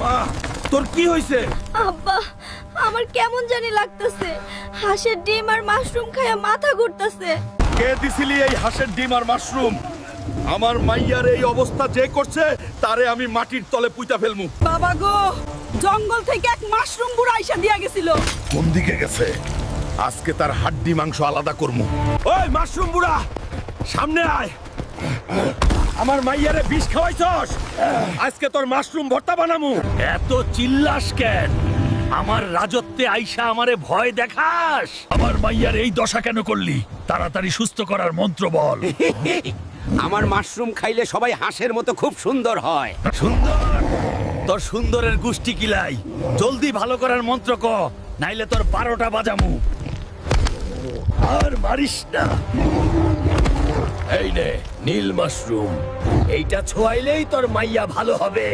মা তোর কি হইছে? আব্বা আমার কেমন জানি লাগতেছে, হাঁসের ডিম আর মাশরুম খায়া মাথা ঘুরতেছে। কে দিছিলি এই হাঁসের ডিম আর মাশরুম? আমার মাইয়ার এই অবস্থা যে করছে তারে আমি মাটির তলে পুইতা ফেলমু। বাবা গো, জঙ্গল থেকে এক মাশরুম বুড়া আইসা দিয়া গেছিল। কোন দিকে গেছে? আজকে তার হাড্ডি মাংস আলাদা করমু। ওই মাশরুম বুড়া, সামনে আয়। আমার মাইয়ারে বিষ খাওয়াইছস, আজকে তোর মাশরুম ভর্তা বানামু। এত চিল্লাস কেন? আমার রাজত্বে আইসা আমারে ভয় দেখাস? আমার মাইয়ার এই দশা কেন করলি? তাড়াতাড়ি সুস্থ করার মন্ত্র বল। আমার মাশরুম খাইলে সবাই হাঁসের মতো খুব সুন্দর হয়। সুন্দর? তোর সুন্দরের গুষ্টি কিলাই। জলদি ভালো করার মন্ত্র ক, নাইলে তোর 12টা বাজামু। আর মারিস না। এই নে নীল মাশরুম, এইটা ছোঁয়াইলেই তোর মাইয়া ভালো হবে।